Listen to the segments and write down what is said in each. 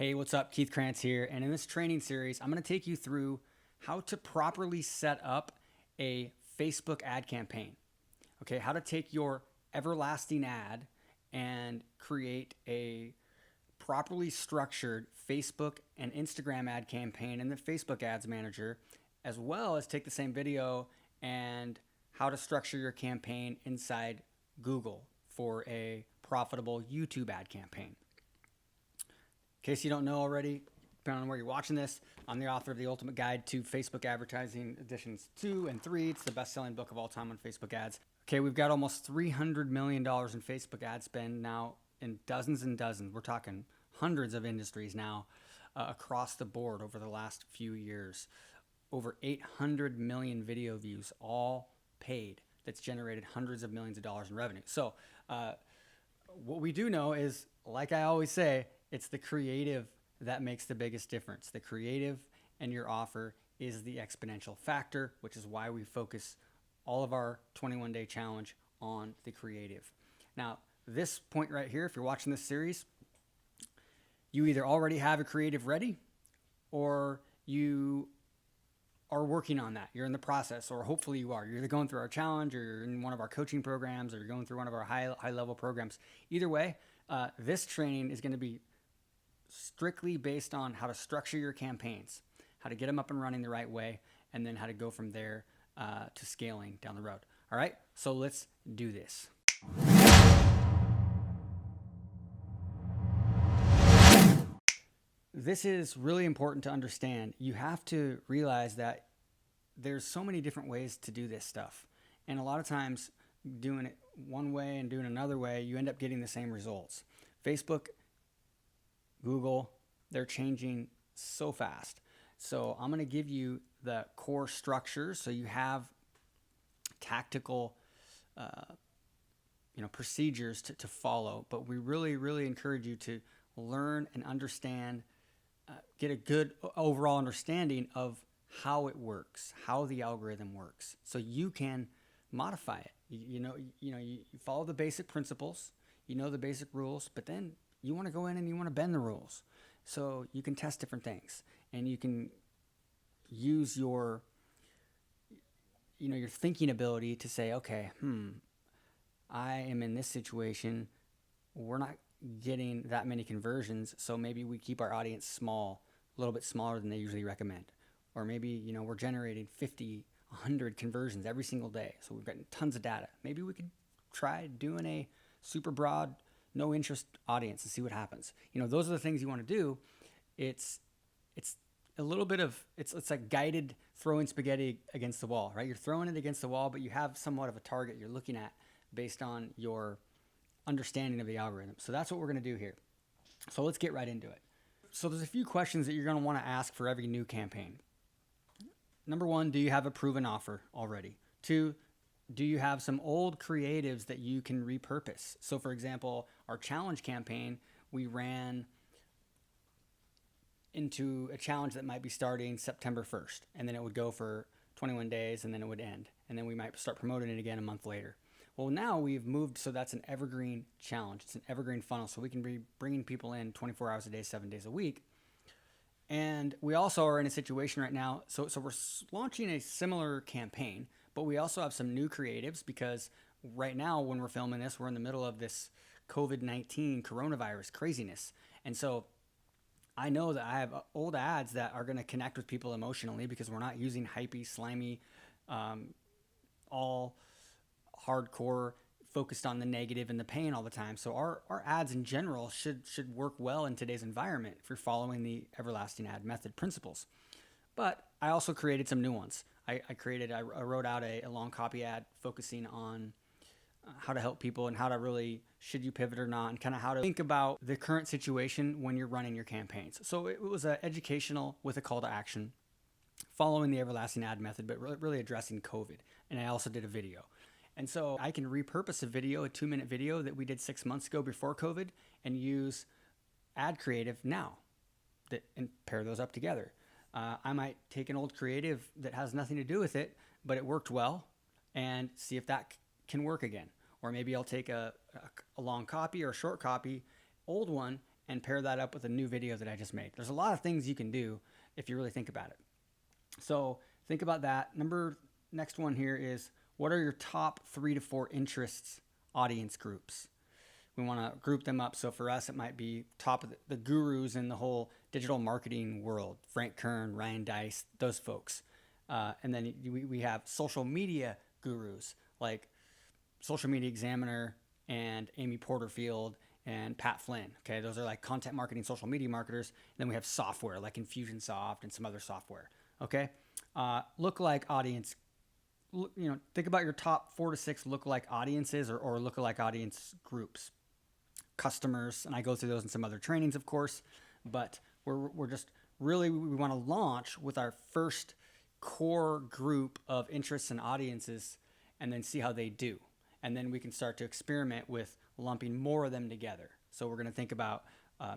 Hey, what's up? Keith Krance here. And in this training series, I'm going to take you through how to properly set up a Facebook ad campaign. Okay, how to take your everlasting ad and create a properly structured Facebook and Instagram ad campaign in the Facebook Ads Manager, as well as take the same video and how to structure your campaign inside Google for a profitable YouTube ad campaign. In case you don't know already, depending on where you're watching this, I'm the author of The Ultimate Guide to Facebook Advertising Editions 2 and 3. It's the best-selling book of all time on Facebook ads. Okay, we've got almost $300 million in Facebook ad spend now in dozens and dozens. We're talking hundreds of industries now across the board over the last few years. Over 800 million video views, all paid. That's generated hundreds of millions of dollars in revenue. So what we do know is, like I always say, it's the creative that makes the biggest difference. The creative and your offer is the exponential factor, which is why we focus all of our 21-day challenge on the creative. Now, this point right here, if you're watching this series, you either already have a creative ready or you are working on that. You're in the process, or hopefully you are. You're either going through our challenge, or you're in one of our coaching programs, or you're going through one of our high-level programs. Either way, this training is going to be strictly based on how to structure your campaigns, how to get them up and running the right way, and then how to go from there to scaling down the road. All right, so let's do this. This is really important to understand. You have to realize that there's so many different ways to do this stuff. And a lot of times doing it one way and doing another way, you end up getting the same results. Facebook, Google, they're changing so fast. So I'm going to give you the core structures so you have tactical procedures to follow. But we really encourage you to learn and understand, get a good overall understanding of how it works, how the algorithm works, so you can modify it. You follow the basic principles, you know the basic rules, but then you want to go in and you want to bend the rules. So you can test different things, and you can use your thinking ability to say, okay, I am in this situation. We're not getting that many conversions, so maybe we keep our audience small, a little bit smaller than they usually recommend. Or maybe, we're generating 50, 100 conversions every single day, so we've got tons of data. Maybe we could try doing a super broad, no interest audience and see what happens. Those are the things you want to do. It's a little bit of, it's like guided throwing spaghetti against the wall, right? You're throwing it against the wall, but you have somewhat of a target you're looking at based on your understanding of the algorithm. So that's what we're going to do here. So let's get right into it. So there's a few questions that you're going to want to ask for every new campaign. Number one, do you have a proven offer already? Two, do you have some old creatives that you can repurpose? So for example, our challenge campaign, we ran into a challenge that might be starting September 1st, and then it would go for 21 days, and then it would end. And then we might start promoting it again a month later. Well, now we've moved, so that's an evergreen challenge. It's an evergreen funnel, so we can be bringing people in 24 hours a day, 7 days a week. And we also are in a situation right now, so we're launching a similar campaign, but we also have some new creatives, because right now when we're filming this, we're in the middle of this COVID-19 coronavirus craziness. And so I know that I have old ads that are going to connect with people emotionally, because we're not using hypey, slimy, all hardcore, focused on the negative and the pain all the time. So our ads in general should work well in today's environment if you're following the everlasting ad method principles. But I also created some new ones. I wrote out a long copy ad focusing on how to help people and how to really, should you pivot or not, and kind of how to think about the current situation when you're running your campaigns. So it was educational with a call to action, following the everlasting ad method, but really addressing COVID. And I also did a video. And so I can repurpose a video, a 2-minute video that we did 6 months ago before COVID, and use ad creative now and pair those up together. I might take an old creative that has nothing to do with it, but it worked well, and see if that can work again. Or maybe I'll take a long copy or a short copy, old one, and pair that up with a new video that I just made. There's a lot of things you can do if you really think about it. So think about that. Next one here is, what are your top 3 to 4 interests audience groups? We want to group them up. So for us, it might be top of the gurus in the whole digital marketing world, Frank Kern, Ryan Deiss, those folks. And then we have social media gurus like Social Media Examiner and Amy Porterfield and Pat Flynn. Okay, those are like content marketing, social media marketers. And then we have software like Infusionsoft and some other software. Okay, lookalike audience. Think about your top 4 to 6 lookalike audiences or lookalike audience groups. Customers, and I go through those in some other trainings, of course, but we're just really, we want to launch with our first core group of interests and audiences and then see how they do. And then we can start to experiment with lumping more of them together. So we're going to think about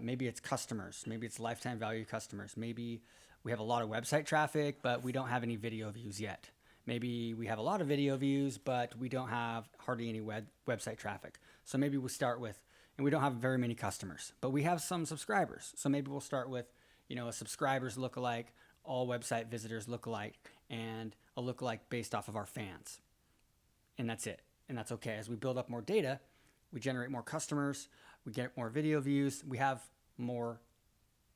maybe it's customers, maybe it's lifetime value customers, maybe we have a lot of website traffic, but we don't have any video views yet. Maybe we have a lot of video views, but we don't have hardly any website traffic. So maybe we'll start with, and we don't have very many customers, but we have some subscribers. So maybe we'll start with, a subscribers lookalike, all website visitors lookalike, and a lookalike based off of our fans. And that's it. And that's okay. As we build up more data, we generate more customers, we get more video views, we have more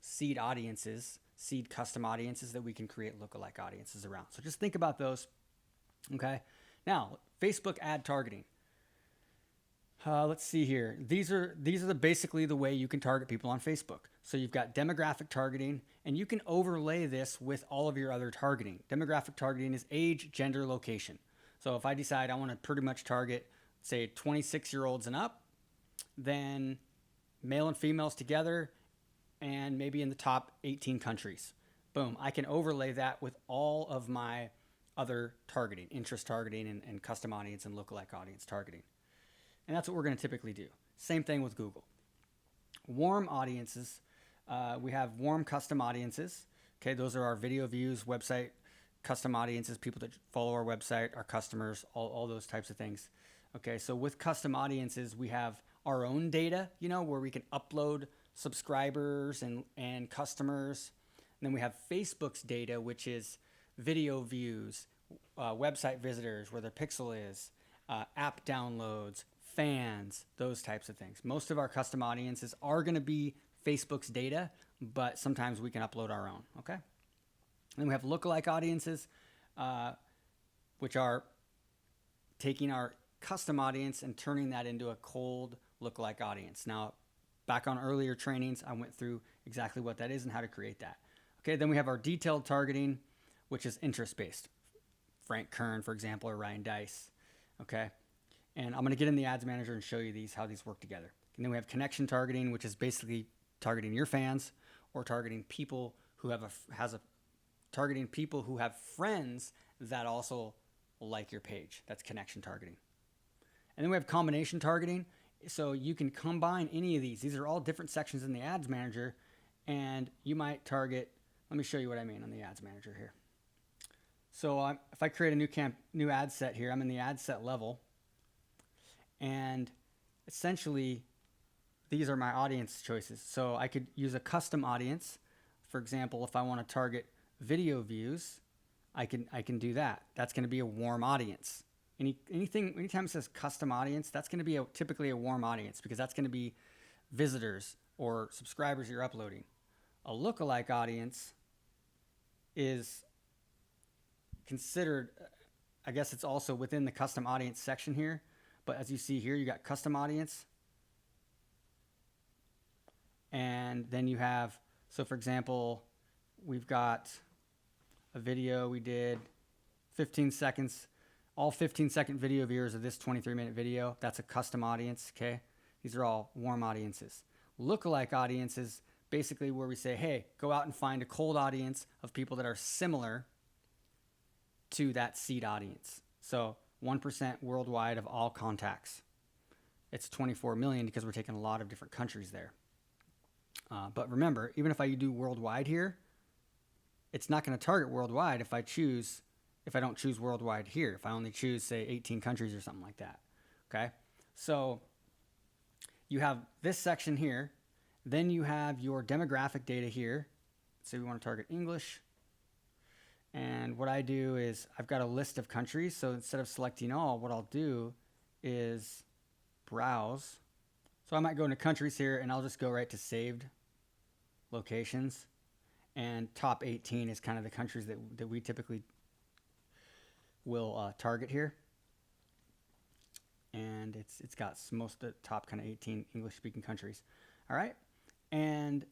seed audiences, seed custom audiences that we can create lookalike audiences around. So just think about those. Okay. Now, Facebook ad targeting. Let's see here. These are basically the way you can target people on Facebook. So you've got demographic targeting, and you can overlay this with all of your other targeting. Demographic targeting is age, gender, location. So if I decide I want to pretty much target, say, 26-year-olds and up, then male and females together, and maybe in the top 18 countries. Boom. I can overlay that with all of my other targeting, interest targeting, and custom audience and lookalike audience targeting. And that's what we're going to typically do. Same thing with Google. Warm audiences. We have warm custom audiences. Okay, those are our video views, website custom audiences, people that follow our website, our customers, all those types of things. Okay, so with custom audiences, we have our own data, where we can upload subscribers and customers. And then we have Facebook's data, which is video views, website visitors, where their pixel is, app downloads, fans, those types of things. Most of our custom audiences are going to be Facebook's data, but sometimes we can upload our own, okay? And then we have lookalike audiences, which are taking our custom audience and turning that into a cold lookalike audience. Now, back on earlier trainings, I went through exactly what that is and how to create that. Okay, then we have our detailed targeting, which is interest-based. Frank Kern, for example, or Ryan Deiss, okay? And I'm going to get in the ads manager and show you how these work together. And then we have connection targeting, which is basically targeting your fans or targeting people who targeting people who have friends that also like your page. That's connection targeting. And then we have combination targeting. So you can combine any of these. These are all different sections in the ads manager, and you might target, let me show you what I mean on the ads manager here. So if I create a new ad set here, I'm in the ad set level. And essentially, these are my audience choices. So I could use a custom audience. For example, if I want to target video views, I can do that. That's going to be a warm audience. Anytime it says custom audience, that's going to be typically a warm audience, because that's going to be visitors or subscribers you're uploading. A lookalike audience is considered, I guess it's also within the custom audience section here. But as you see here, you got custom audience. And then you have, so for example, we've got a video we did 15 seconds, all 15-second video viewers of this 23-minute video. That's a custom audience, okay? These are all warm audiences. Lookalike audiences, basically where we say, hey, go out and find a cold audience of people that are similar to that seed audience. So 1% worldwide of all contacts. It's 24 million because we're taking a lot of different countries there. But remember, even if I do worldwide here, it's not going to target worldwide if I don't choose worldwide here. If I only choose, say, 18 countries or something like that. Okay? So you have this section here. Then you have your demographic data here. Say we want to target English. And what I do is I've got a list of countries. So instead of selecting all, what I'll do is browse. So I might go into countries here and I'll just go right to saved locations. And top 18 is kind of the countries that we typically will target here. And it's got most of the top kind of 18 English speaking countries. All right. And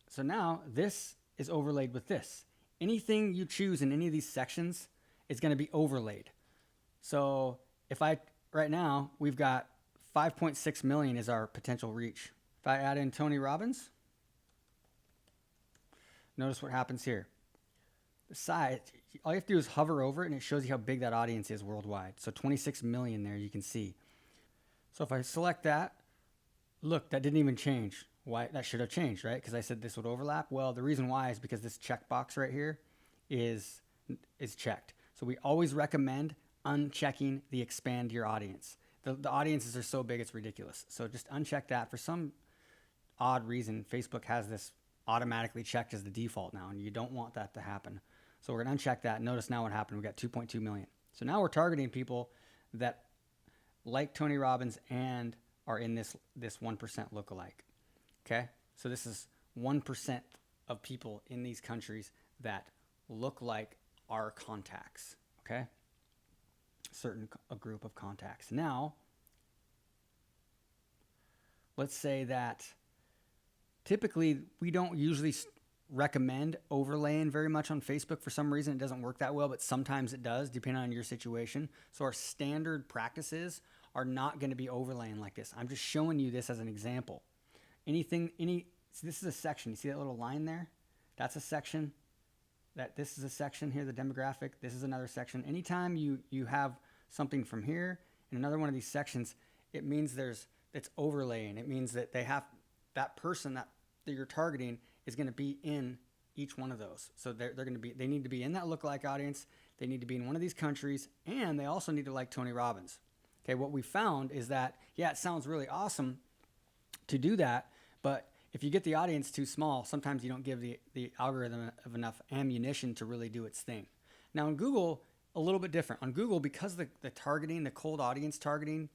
so now this is overlaid with this. Anything you choose in any of these sections is going to be overlaid. So if right now we've got 5.6 million is our potential reach. If I add in Tony Robbins, notice what happens here. The size, all you have to do is hover over it and it shows you how big that audience is worldwide. So 26 million there, you can see. So if I select that, look, that didn't even change. Why? That should have changed, right? Because I said this would overlap. Well, the reason why is because this checkbox right here is checked. So we always recommend unchecking the expand your audience. The audiences are so big, it's ridiculous. So just uncheck that. For some odd reason, Facebook has this automatically checked as the default now, and you don't want that to happen. So we're going to uncheck that. Notice now what happened. We got 2.2 million. So now we're targeting people that like Tony Robbins and are in this 1% lookalike. Okay, so this is 1% of people in these countries that look like our contacts. Okay, a group of contacts. Now, let's say that typically we don't usually recommend overlaying very much on Facebook. For some reason, it doesn't work that well, but sometimes it does, depending on your situation. So our standard practices are not going to be overlaying like this. I'm just showing you this as an example. So this is a section. You see that little line there? That's a section. This is a section here, the demographic. This is another section. Anytime you have something from here in another one of these sections, it means it's overlaying. It means that that person that you're targeting is going to be in each one of those. So they need to be in that lookalike audience. They need to be in one of these countries, and they also need to like Tony Robbins. Okay, what we found is that, yeah, it sounds really awesome to do that, but if you get the audience too small, sometimes you don't give the algorithm of enough ammunition to really do its thing. Now in Google, a little bit different. On Google, because the targeting, the cold audience targeting,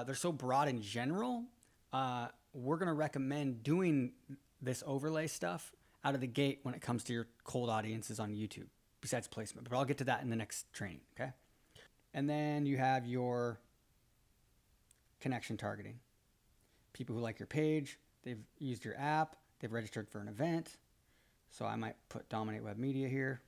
they're so broad in general, we're going to recommend doing this overlay stuff out of the gate when it comes to your cold audiences on YouTube, besides placement. But I'll get to that in the next training, okay? And then you have your connection targeting. People who like your page, they've used your app, they've registered for an event. So I might put Dominate Web Media here.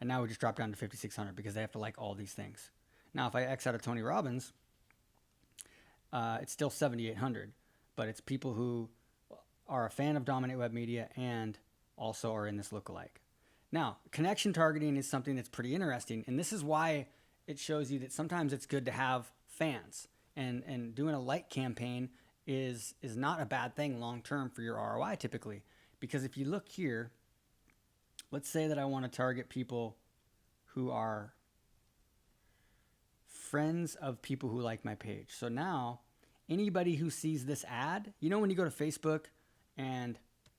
And now we just drop down to 5,600 because they have to like all these things. Now, if I X out of Tony Robbins, it's still 7,800, but it's people who are a fan of Dominate Web Media and also are in this lookalike. Now, connection targeting is something that's pretty interesting, and this is why it shows you that sometimes it's good to have fans, and doing a like campaign is not a bad thing long term for your ROI typically, because if you look here, let's say that I want to target people who are friends of people who like my page. So now anybody who sees this ad, when you go to Facebook and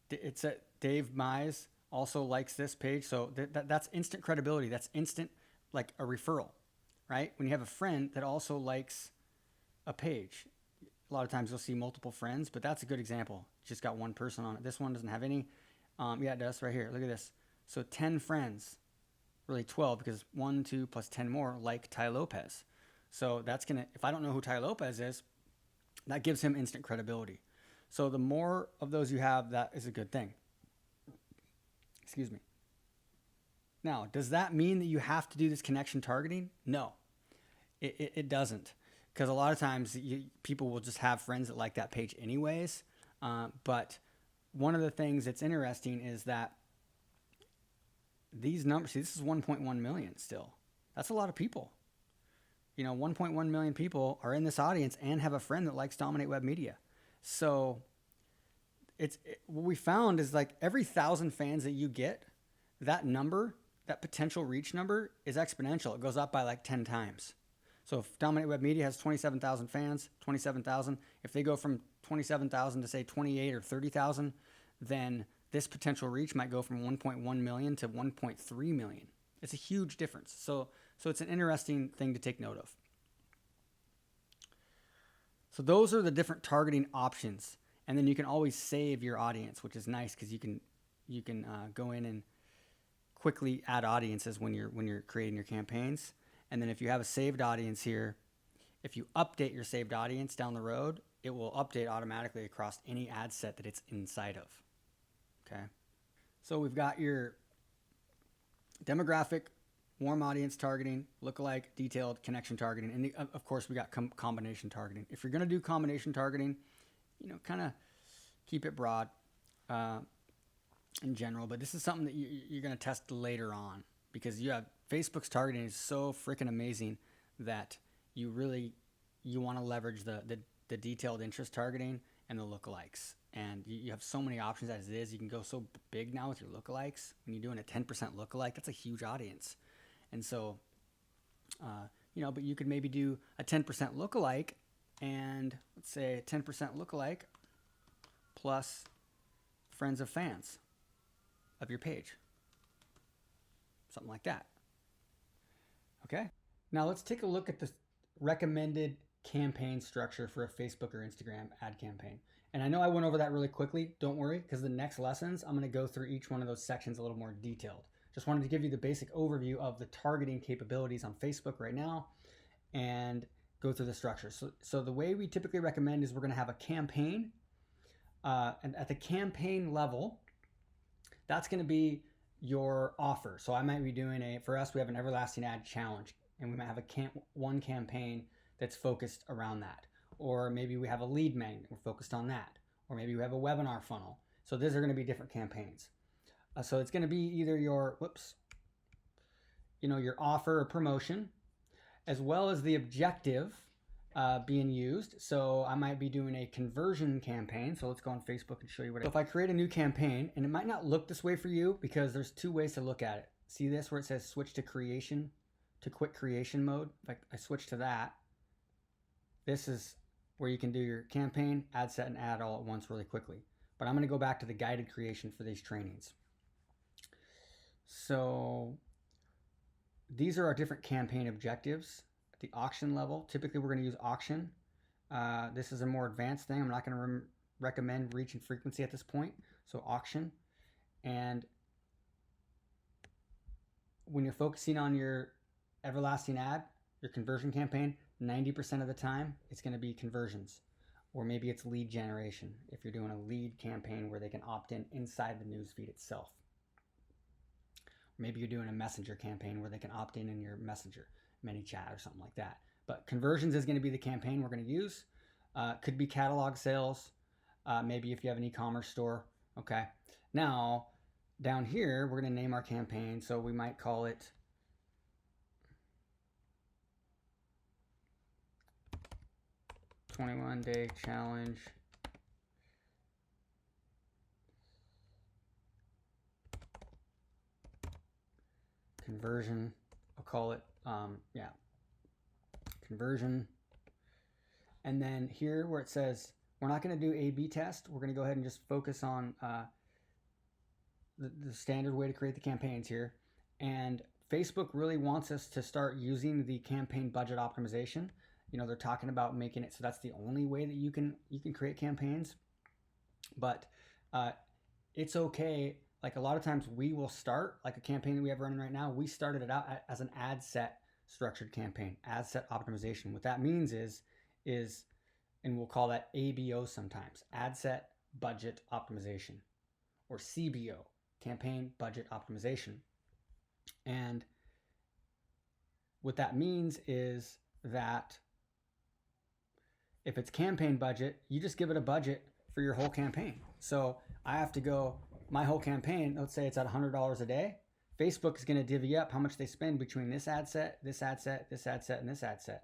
it's a Dave Mize also likes this page. So that's instant credibility. That's instant, like a referral, right? When you have a friend that also likes a page, a lot of times you'll see multiple friends, but that's a good example. Just got one person on it. This one doesn't have any. Yeah, it does right here. Look at this. So 10 friends, really 12, because 1, 2 plus 10 more like Ty Lopez. So that's going to, if I don't know who Ty Lopez is, that gives him instant credibility. So the more of those you have, that is a good thing. Excuse me. Now, does that mean that you have to do this connection targeting? No, it doesn't. Because a lot of times people will just have friends that like that page anyways. But one of the things that's interesting is that these numbers, see, this is 1.1 million still. That's a lot of people. 1.1 million people are in this audience and have a friend that likes Dominate Web Media. So what we found is like every 1,000 fans that you get, that number, that potential reach number is exponential. It goes up by like 10 times. So if Dominate Web Media has 27,000 fans, 27,000, if they go from 27,000 to say 28 or 30,000, then this potential reach might go from 1.1 million to 1.3 million. It's a huge difference. So it's an interesting thing to take note of. So those are the different targeting options. And then you can always save your audience, which is nice because you can go in and quickly add audiences when you're creating your campaigns. And then if you have a saved audience here, if you update your saved audience down the road, it will update automatically across any ad set that it's inside of. Okay. So we've got your demographic, warm audience targeting, lookalike, detailed, connection targeting, and of course we got combination targeting. If you're going to do combination targeting, kind of keep it broad in general, but this is something that you're going to test later on, because Facebook's targeting is so freaking amazing that you want to leverage the detailed interest targeting and the lookalikes. And you have so many options as it is. You can go so big now with your lookalikes. When you're doing a 10% lookalike, that's a huge audience. And so, but you could maybe do a 10% lookalike, and let's say a 10% lookalike plus friends of fans of your page. Something like that. Okay. Now let's take a look at the recommended campaign structure for a Facebook or Instagram ad campaign. And I know I went over that really quickly. Don't worry, because the next lessons, I'm going to go through each one of those sections a little more detailed. Just wanted to give you the basic overview of the targeting capabilities on Facebook right now and go through the structure. So the way we typically recommend is we're going to have a campaign. And at the campaign level, that's going to be your offer. So I might be doing for us, we have an everlasting ad challenge, and we might have one campaign that's focused around that. Or maybe we have a lead magnet, we're focused on that. Or maybe we have a webinar funnel. So these are going to be different campaigns. So it's going to be either your offer or promotion, as well as the objective being used. So I might be doing a conversion campaign. So let's go on Facebook and show you what. So if I create a new campaign, and it might not look this way for you because there's two ways to look at it. See this where it says switch to quick creation mode. If I switch to that, this is where you can do your campaign, ad set, and ad all at once really quickly. But I'm going to go back to the guided creation for these trainings. So these are our different campaign objectives. At the auction level, typically we're going to use auction. This is a more advanced thing. I'm not going to recommend reach and frequency at this point. So auction. And when you're focusing on your everlasting ad, your conversion campaign, 90% of the time, it's going to be conversions, or maybe it's lead generation if you're doing a lead campaign where they can opt in inside the newsfeed itself. Maybe you're doing a messenger campaign where they can opt in your messenger, ManyChat or something like that. But conversions is going to be the campaign we're going to use. Could be catalog sales, maybe if you have an e-commerce store. Okay. Now, down here, we're going to name our campaign. So we might call it "21-Day Challenge Conversion." I'll call it, conversion. And then here where it says, we're not going to do A/B test. We're going to go ahead and just focus on the standard way to create the campaigns here. And Facebook really wants us to start using the campaign budget optimization. They're talking about making it so that's the only way that you can create campaigns. But it's okay. Like a lot of times we will start, like a campaign that we have running right now, we started it out as an ad set structured campaign, ad set optimization. What that means is, and we'll call that ABO sometimes, ad set budget optimization, or CBO, campaign budget optimization. And what that means is that if it's campaign budget, you just give it a budget for your whole campaign. So I have to go, my whole campaign, let's say it's at $100 a day. Facebook is going to divvy up how much they spend between this ad set, this ad set, this ad set, and this ad set.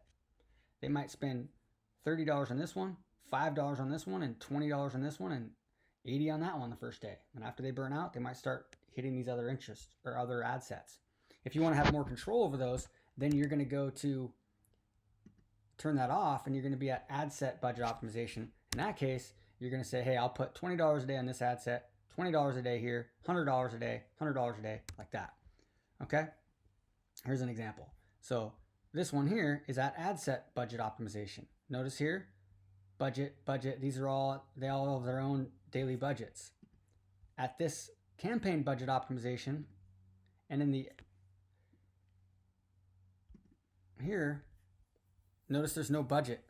They might spend $30 on this one, $5 on this one, and $20 on this one, and $80 on that one the first day. And after they burn out, they might start hitting these other interests or other ad sets. If you want to have more control over those, then you're going to go to turn that off and you're going to be at ad set budget optimization. In that case, you're going to say, hey, I'll put $20 a day on this ad set, $20 a day here, $100 a day, $100 a day, like that. Okay? Here's an example. So this one here is at ad set budget optimization. Notice here, budget, these are all, they all have their own daily budgets. At this campaign budget optimization, and in the, here, notice there's no budget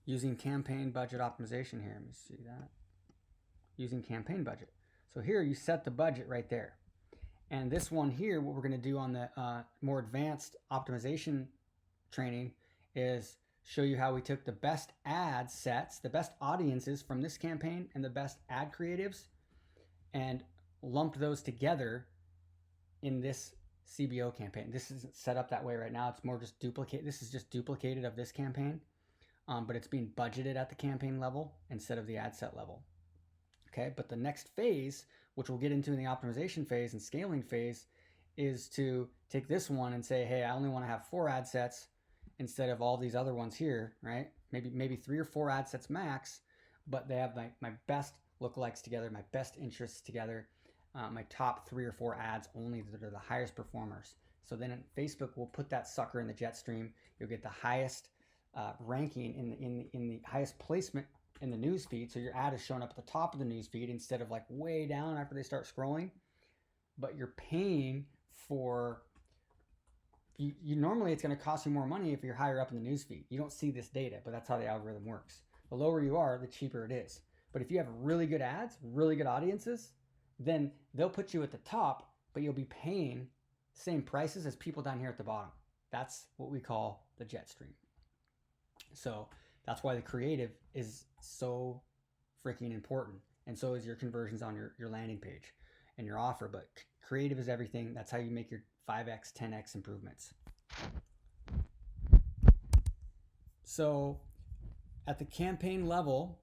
using campaign budget optimization here. Let me see that. Using campaign budget. So here you set the budget right there. And this one here, what we're going to do on the more advanced optimization training is show you how we took the best ad sets, the best audiences from this campaign and the best ad creatives and lumped those together in this CBO campaign. This isn't set up that way right now. It's more just duplicate. This is just duplicated of this campaign, but it's being budgeted at the campaign level instead of the ad set level. Okay, but the next phase, which we'll get into in the optimization phase and scaling phase, is to take this one and say, hey, I only want to have 4 ad sets instead of all these other ones here, right? Maybe 3 or 4 ad sets max, but they have my best lookalikes together, my best interests together, my top 3 or 4 ads only that are the highest performers. So then Facebook will put that sucker in the jet stream. You'll get the highest ranking in the highest placement in the news feed. So your ad is showing up at the top of the news feed instead of like way down after they start scrolling. But you're paying for, you normally it's going to cost you more money if you're higher up in the news feed. You don't see this data, but that's how the algorithm works. The lower you are, the cheaper it is. But if you have really good ads, really good audiences, then they'll put you at the top, but you'll be paying same prices as people down here at the bottom. That's what we call the jet stream. So that's why the creative is so freaking important. And so is your conversions on your landing page and your offer. But creative is everything. That's how you make your 5x, 10x improvements. So at the campaign level,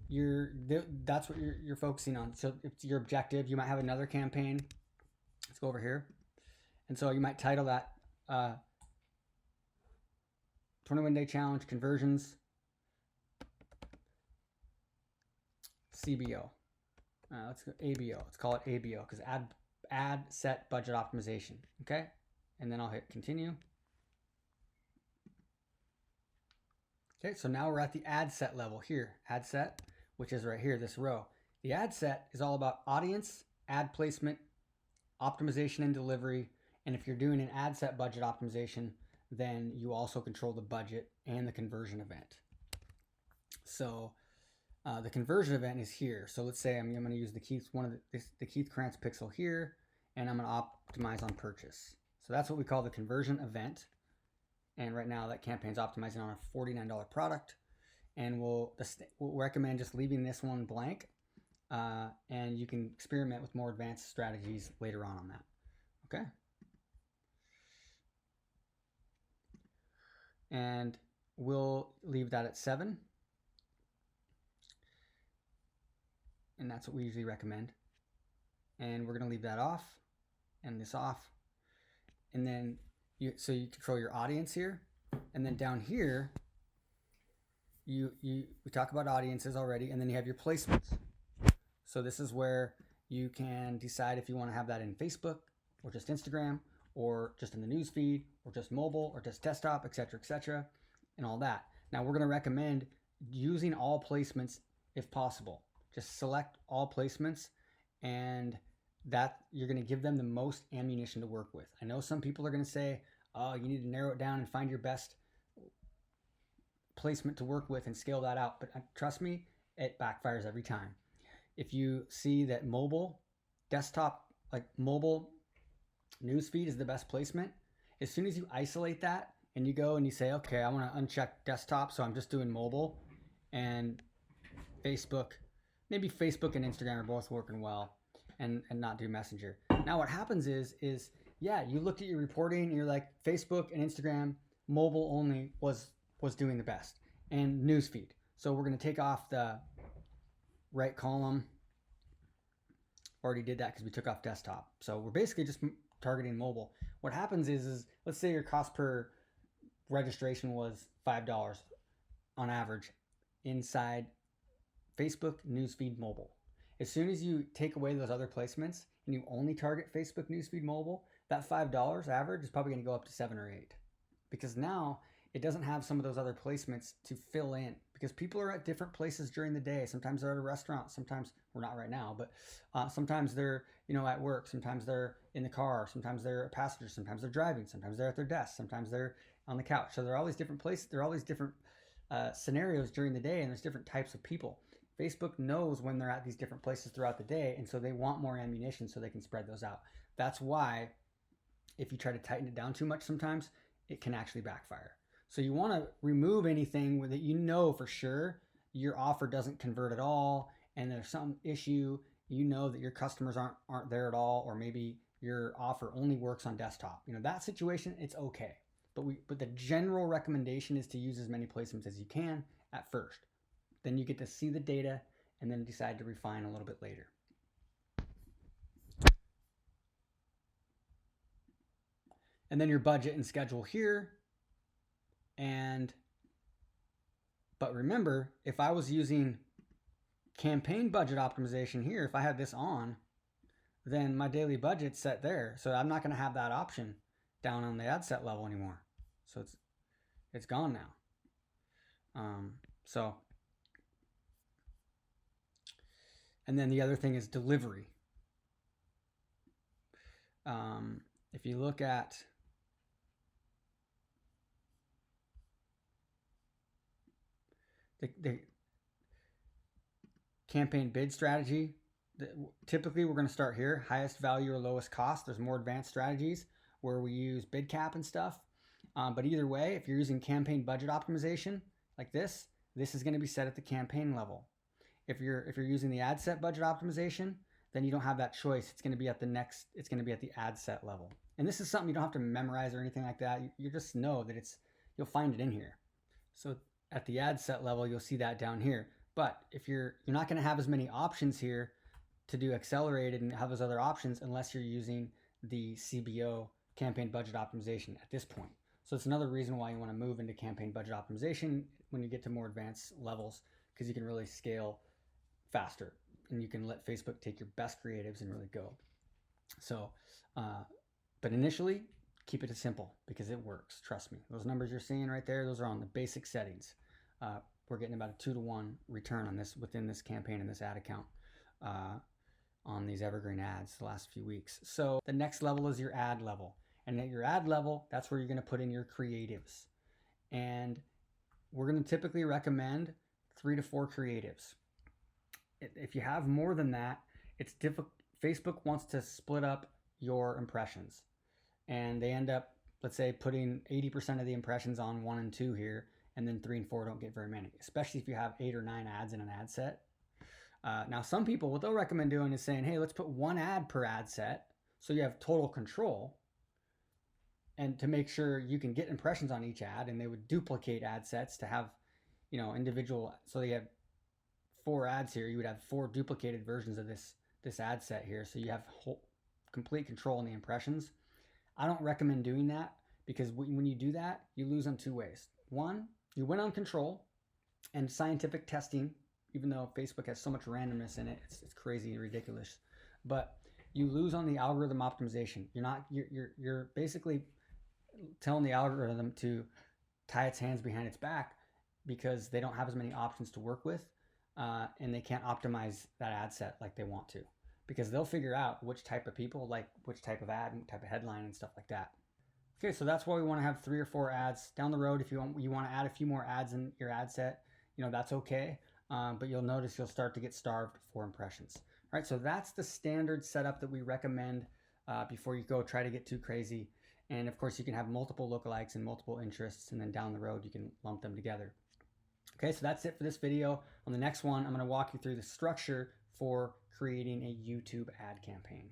that's what you're focusing on. So it's your objective. You might have another campaign. Let's go over here. And so you might title that 21-day challenge conversions CBO. Let's go ABO. Let's call it ABO because ad set budget optimization. Okay, and then I'll hit continue. Okay, so now we're at the ad set level here. Ad set, which is right here, this row. The ad set is all about audience, ad placement, optimization and delivery. And if you're doing an ad set budget optimization, then you also control the budget and the conversion event. So the conversion event is here. So let's say I'm going to use the Keith Krance pixel here, and I'm going to optimize on purchase. So that's what we call the conversion event. And right now that campaign's optimizing on a $49 product. And we'll recommend just leaving this one blank. And you can experiment with more advanced strategies later on that. Okay. And we'll leave that at 7. And that's what we usually recommend. And we're going to leave that off and this off. And then so you control your audience here. And then down here, we talk about audiences already, and then you have your placements. So this is where you can decide if you want to have that in Facebook or just Instagram or just in the news feed or just mobile or just desktop, etc., and all that. Now we're going to recommend using all placements if possible. Just select all placements, and that you're going to give them the most ammunition to work with. I know some people are going to say, oh, you need to narrow it down and find your best placement to work with and scale that out. But trust me, it backfires every time. If you see that mobile, desktop, like mobile newsfeed is the best placement, as soon as you isolate that and you go and you say, okay, I want to uncheck desktop, so I'm just doing mobile, and Facebook, maybe Facebook and Instagram are both working well, and not do Messenger. Now what happens is yeah, you looked at your reporting and you're like, Facebook and Instagram, mobile only was doing the best, and newsfeed. So we're going to take off the right column. Already did that because we took off desktop. So we're basically just targeting mobile. What happens is let's say your cost per registration was $5. on average inside Facebook newsfeed mobile. As soon as you take away those other placements and you only target Facebook newsfeed mobile, that $5 average is probably going to go up to 7 or 8, because now it doesn't have some of those other placements to fill in, because people are at different places during the day. Sometimes they're at a restaurant, sometimes we're not right now, but sometimes they're at work, sometimes they're in the car, sometimes they're a passenger, sometimes they're driving, sometimes they're at their desk, sometimes they're on the couch. So there are all these different places, there are all these different scenarios during the day, and there's different types of people. Facebook knows when they're at these different places throughout the day, and so they want more ammunition so they can spread those out. That's why if you try to tighten it down too much, sometimes it can actually backfire. So you want to remove anything that you know for sure your offer doesn't convert at all, and there's some issue, that your customers aren't there at all, or maybe your offer only works on desktop. That situation, it's okay. But the general recommendation is to use as many placements as you can at first. Then you get to see the data and then decide to refine a little bit later. And then your budget and schedule here. But remember, if I was using campaign budget optimization here, if I had this on, then my daily budget's set there. So I'm not going to have that option down on the ad set level anymore. So it's gone now. And then the other thing is delivery. If you look at the campaign bid strategy, typically we're going to start here, highest value or lowest cost. There's more advanced strategies where we use bid cap and stuff. But either way, if you're using campaign budget optimization like this is going to be set at the campaign level. If you're using the ad set budget optimization, then you don't have that choice. It's going to be at the ad set level. And this is something you don't have to memorize or anything like that. You just know that you'll find it in here. So at the ad set level, you'll see that down here. But if you're not going to have as many options here to do accelerated and have those other options unless you're using the CBO, campaign budget optimization, at this point. So it's another reason why you want to move into campaign budget optimization when you get to more advanced levels, because you can really scale faster and you can let Facebook take your best creatives and really go. So, but initially, keep it simple because it works. Trust me. Those numbers you're seeing right there, those are on the basic settings. We're getting about a 2-to-1 return on this within this campaign and this ad account on these evergreen ads the last few weeks. So the next level is your ad level. And at your ad level, that's where you're going to put in your creatives. And we're going to typically recommend 3 to 4 creatives. If you have more than that, it's difficult. Facebook wants to split up your impressions. And they end up, let's say, putting 80% of the impressions on 1 and 2 here, and then 3 and 4 don't get very many, especially if you have 8 or 9 ads in an ad set. Now, some people, what they'll recommend doing is saying, hey, let's put 1 ad per ad set so you have total control, and to make sure you can get impressions on each ad, and they would duplicate ad sets to have, individual, so they have 4 ads here, you would have 4 duplicated versions of this ad set here, so you have complete control on the impressions. I don't recommend doing that, because when you do that, you lose on 2 ways. One, you win on control and scientific testing, even though Facebook has so much randomness in it, it's crazy and ridiculous. But you lose on the algorithm optimization. You're basically telling the algorithm to tie its hands behind its back because they don't have as many options to work with, and they can't optimize that ad set like they want to, because they'll figure out which type of people like which type of ad and type of headline and stuff like that. Okay, so that's why we want to have 3 or 4 ads down the road. If you want to add a few more ads in your ad set, that's okay. But you'll notice you'll start to get starved for impressions. All right, so that's the standard setup that we recommend before you go try to get too crazy. And of course, you can have multiple lookalikes and multiple interests, and then down the road, you can lump them together. Okay, so that's it for this video. On the next one, I'm going to walk you through the structure for creating a YouTube ad campaign.